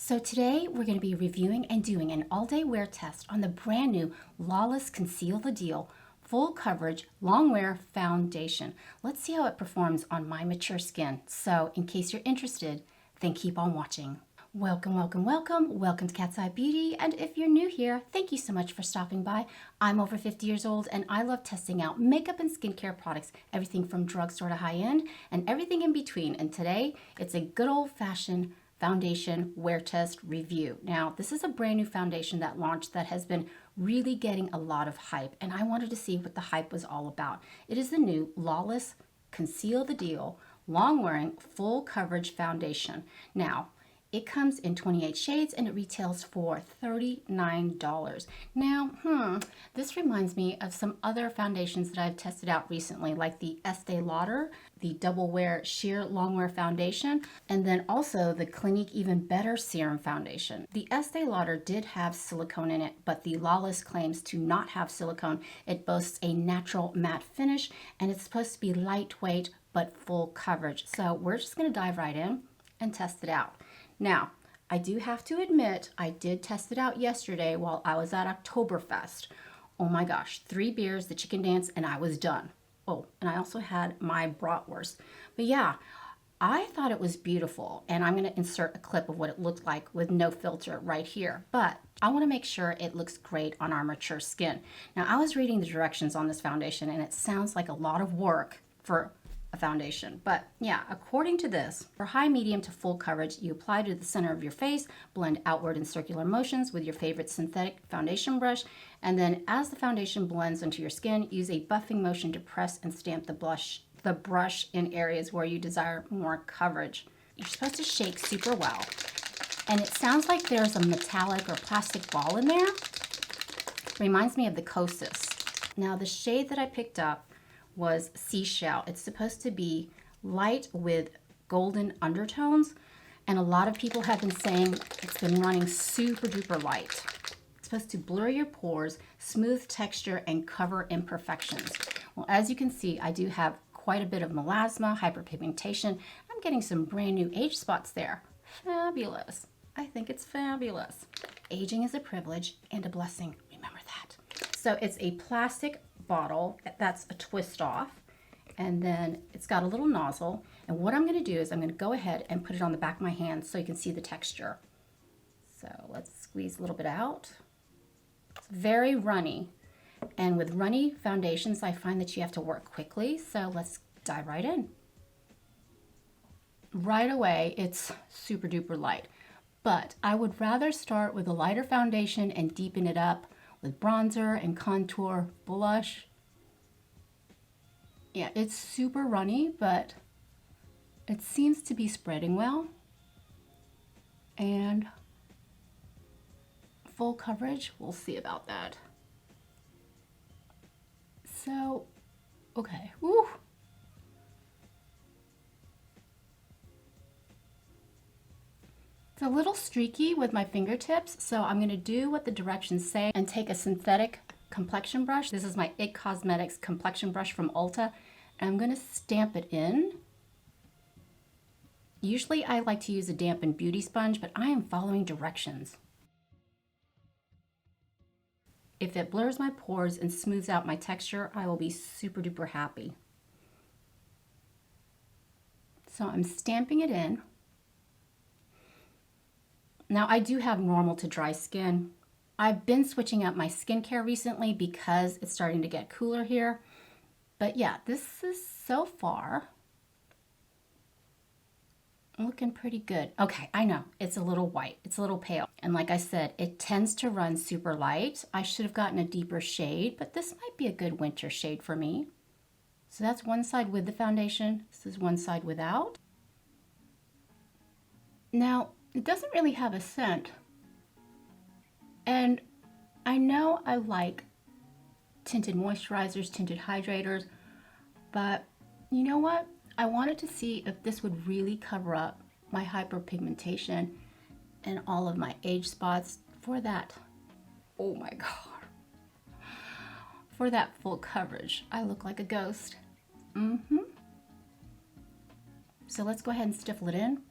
So today we're going to be reviewing and doing an all-day wear test on the brand new Lawless Conceal the Deal Full Coverage Longwear Foundation. Let's see how it performs on my mature skin. So in case you're interested, then keep on watching. Welcome, welcome, welcome. Welcome to Cat's Eye Beauty. And if you're new here, thank you so much for stopping by. I'm over 50 years old and I love testing out makeup and skincare products, everything from drugstore to high-end and everything in between. And today it's a good old-fashioned foundation wear test review. Now, this is a brand new foundation that launched that has been really getting a lot of hype, and I wanted to see what the hype was all about. It is the new Lawless Conceal the Deal Long Wearing Full Coverage Foundation. Now, it comes in 28 shades and it retails for $39. Now, this reminds me of some other foundations that I've tested out recently, like the Estee Lauder, the Double Wear Sheer Longwear Foundation, and then also the Clinique Even Better Serum Foundation. The Estee Lauder did have silicone in it, but the Lawless claims to not have silicone. It boasts a natural matte finish and it's supposed to be lightweight but full coverage. So we're just gonna dive right in and test it out. Now, I do have to admit, I did test it out yesterday while I was at Oktoberfest. Oh my gosh, 3 beers, the chicken dance, and I was done. Oh, and I also had my bratwurst. But yeah, I thought it was beautiful, and I'm going to insert a clip of what it looked like with no filter right here. But I want to make sure it looks great on our mature skin. Now, I was reading the directions on this foundation, and it sounds like a lot of work for a foundation. But yeah, according to this, for high, medium to full coverage, you apply to the center of your face, blend outward in circular motions with your favorite synthetic foundation brush, and then as the foundation blends into your skin, use a buffing motion to press and stamp the brush in areas where you desire more coverage. You're supposed to shake super well. And it sounds like there's a metallic or plastic ball in there. Reminds me of the Kosas. Now the shade that I picked up was Seashell. It's supposed to be light with golden undertones, and a lot of people have been saying it's been running super duper light. It's supposed to blur your pores, smooth texture, and cover imperfections. Well, as you can see, I do have quite a bit of melasma, hyperpigmentation. I'm getting some brand new age spots there. Fabulous. I think it's fabulous. Aging is a privilege and a blessing. Remember that. So it's a plastic bottle that's a twist off, and then it's got a little nozzle, and what I'm going to do is I'm going to go ahead and put it on the back of my hand so you can see the texture. So let's squeeze a little bit out. It's very runny, and with runny foundations I find that you have to work quickly, so let's dive right in. Right away it's super duper light, but I would rather start with a lighter foundation and deepen it up with bronzer and contour blush. Yeah, it's super runny, but it seems to be spreading well. And full coverage, we'll see about that. So, okay, woo. It's a little streaky with my fingertips, so I'm going to do what the directions say and take a synthetic complexion brush. This is my IT Cosmetics complexion brush from Ulta, and I'm going to stamp it in. Usually I like to use a dampened beauty sponge, but I am following directions. If it blurs my pores and smooths out my texture, I will be super duper happy. So I'm stamping it in. Now, I do have normal to dry skin. I've been switching up my skincare recently because it's starting to get cooler here. But yeah, this is so far looking pretty good. Okay, I know, it's a little white, it's a little pale. And like I said, it tends to run super light. I should have gotten a deeper shade, but this might be a good winter shade for me. So that's one side with the foundation. This is one side without. Now, it doesn't really have a scent, and I know I like tinted moisturizers, tinted hydrators, but you know what? I wanted to see if this would really cover up my hyperpigmentation and all of my age spots for that, oh my God, for that full coverage. I look like a ghost. So let's go ahead and stiffle it in.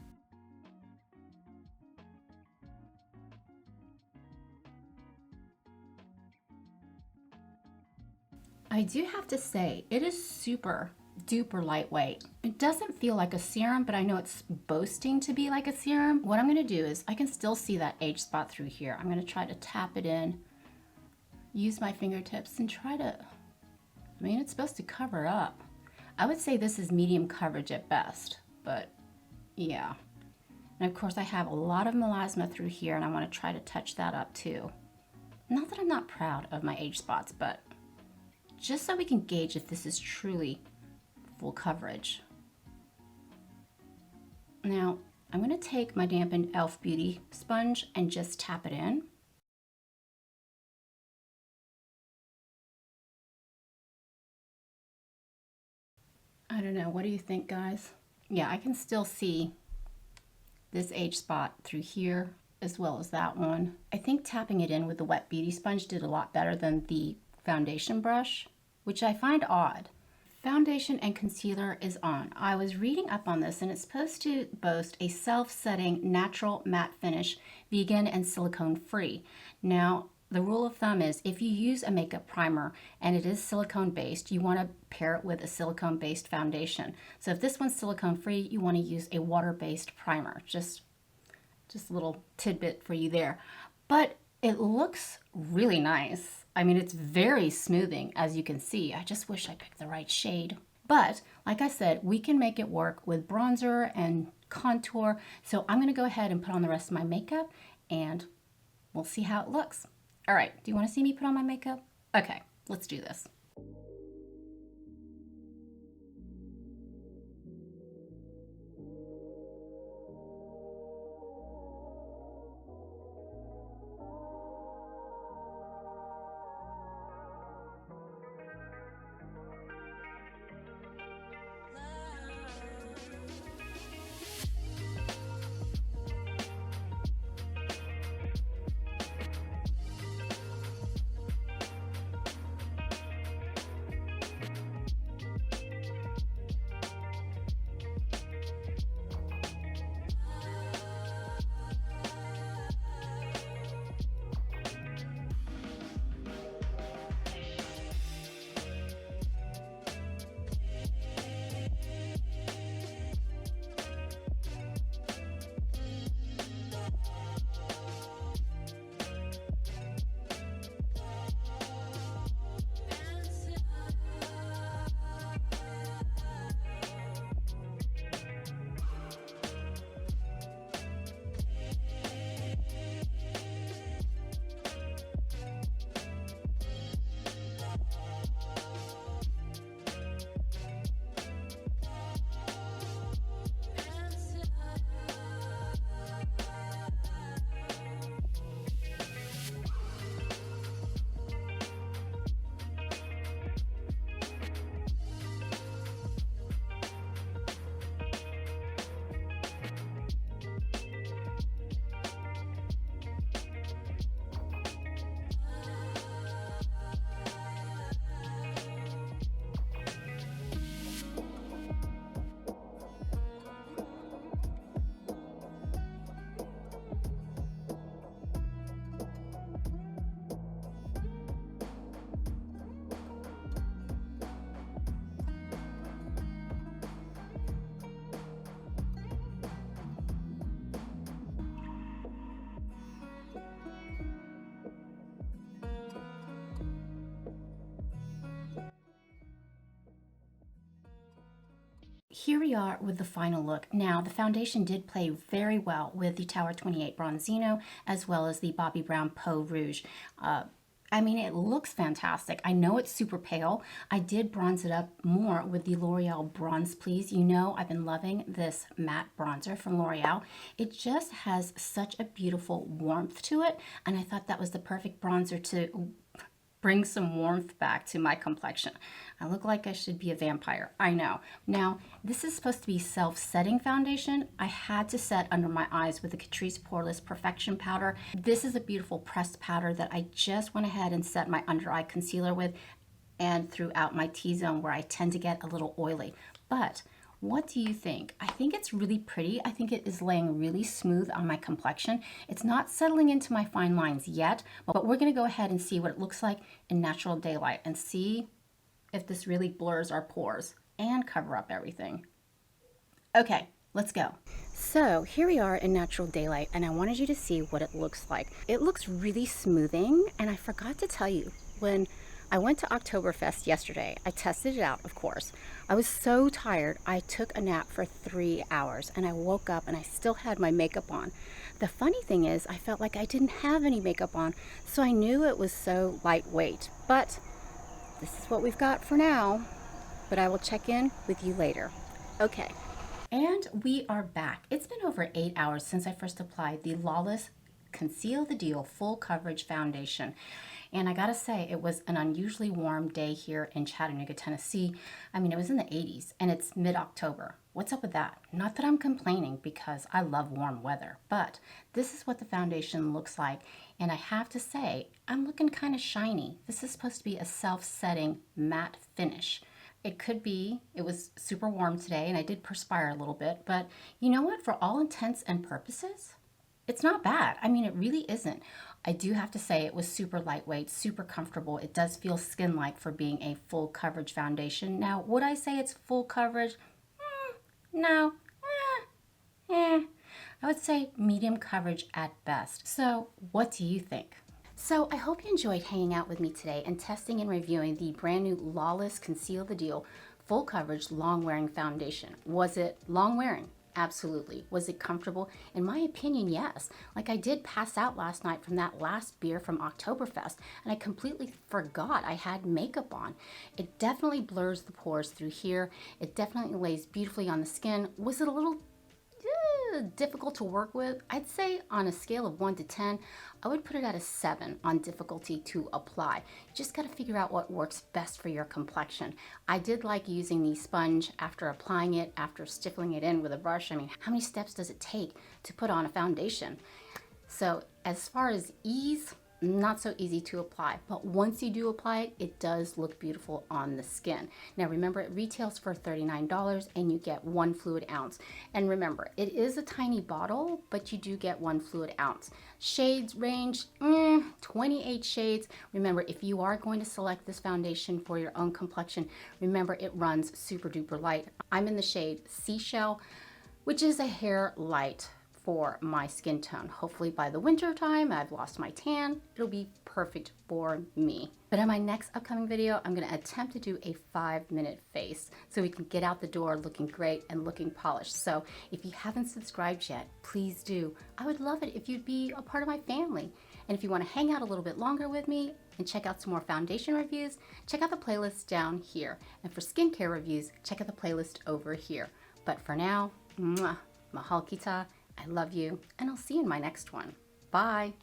I do have to say, it is super duper lightweight. It doesn't feel like a serum, but I know it's boasting to be like a serum. What I'm gonna do is, I can still see that age spot through here. I'm gonna try to tap it in, use my fingertips and try to, I mean, it's supposed to cover up. I would say this is medium coverage at best, but yeah. And of course I have a lot of melasma through here and I wanna try to touch that up too. Not that I'm not proud of my age spots, but just so we can gauge if this is truly full coverage. Now, I'm gonna take my dampened e.l.f. Beauty sponge and just tap it in. I don't know, what do you think, guys? Yeah, I can still see this age spot through here as well as that one. I think tapping it in with the wet beauty sponge did a lot better than the foundation brush, which I find odd. Foundation and concealer is on. I was reading up on this and it's supposed to boast a self-setting natural matte finish, vegan and silicone free. Now, the rule of thumb is if you use a makeup primer and it is silicone based, you want to pair it with a silicone based foundation. So if this one's silicone free, you want to use a water based primer. Just a little tidbit for you there. But it looks really nice. I mean, it's very smoothing, as you can see. I just wish I picked the right shade. But like I said, we can make it work with bronzer and contour. So I'm gonna go ahead and put on the rest of my makeup and we'll see how it looks. All right, do you wanna see me put on my makeup? Okay, let's do this. Here we are with the final look. Now, the foundation did play very well with the Tower 28 Bronzino as well as the Bobbi Brown Peau Rouge. I mean, it looks fantastic. I know it's super pale. I did bronze it up more with the L'Oreal Bronze Please. You know I've been loving this matte bronzer from L'Oreal. It just has such a beautiful warmth to it, and I thought that was the perfect bronzer to bring some warmth back to my complexion. I look like I should be a vampire, I know. Now, this is supposed to be self-setting foundation. I had to set under my eyes with the Catrice Poreless Perfection Powder. This is a beautiful pressed powder that I just went ahead and set my under eye concealer with and throughout my T-zone where I tend to get a little oily. But what do you think? I think it's really pretty. I think it is laying really smooth on my complexion. It's not settling into my fine lines yet, but we're gonna go ahead and see what it looks like in natural daylight and see if this really blurs our pores and cover up everything. Okay, let's go. So here we are in natural daylight, and I wanted you to see what it looks like. It looks really smoothing, and I forgot to tell you, when I went to Oktoberfest yesterday, I tested it out, of course. I was so tired, I took a nap for 3 hours, and I woke up and I still had my makeup on. The funny thing is, I felt like I didn't have any makeup on, so I knew it was so lightweight. But this is what we've got for now, but I will check in with you later. Okay. And we are back. It's been over 8 hours since I first applied the Lawless Conceal the Deal Full Coverage Foundation. And I gotta say, it was an unusually warm day here in Chattanooga, Tennessee. I mean, it was in the 80s and it's mid-October. What's up with that? Not that I'm complaining, because I love warm weather, but this is what the foundation looks like. And I have to say, I'm looking kind of shiny. This is supposed to be a self-setting matte finish. It could be, it was super warm today and I did perspire a little bit, but you know what? For all intents and purposes, it's not bad. I mean, it really isn't. I do have to say it was super lightweight, super comfortable. It does feel skin-like for being a full coverage foundation. Now, would I say it's full coverage? No. I would say medium coverage at best. So what do you think? So I hope you enjoyed hanging out with me today and testing and reviewing the brand new Lawless Conceal the Deal Full Coverage Long Wearing Foundation. Was it long wearing? Absolutely. Was it comfortable? In my opinion, yes. Like, I did pass out last night from that last beer from Oktoberfest, and I completely forgot I had makeup on. It definitely blurs the pores through here. It definitely lays beautifully on the skin. Was it a little difficult to work with? I'd say on a scale of 1 to 10, I would put it at a 7 on difficulty to apply. You just got to figure out what works best for your complexion. I did like using the sponge after applying it, after stiffling it in with a brush. I mean, how many steps does it take to put on a foundation? So as far as ease, not so easy to apply, but once you do apply it, it does look beautiful on the skin. Now remember, it retails for $39 and you get 1 fluid ounce. And remember, it is a tiny bottle, but you do get 1 fluid ounce. Shades range, 28 shades. Remember, if you are going to select this foundation for your own complexion, remember it runs super duper light. I'm in the shade Seashell, which is a hair light for my skin tone. Hopefully by the winter time, I've lost my tan, it'll be perfect for me. But in my next upcoming video, I'm gonna attempt to do a 5-minute face so we can get out the door looking great and looking polished. So if you haven't subscribed yet, please do. I would love it if you'd be a part of my family. And if you wanna hang out a little bit longer with me and check out some more foundation reviews, check out the playlist down here. And for skincare reviews, check out the playlist over here. But for now, mahal kita, I love you, and I'll see you in my next one. Bye.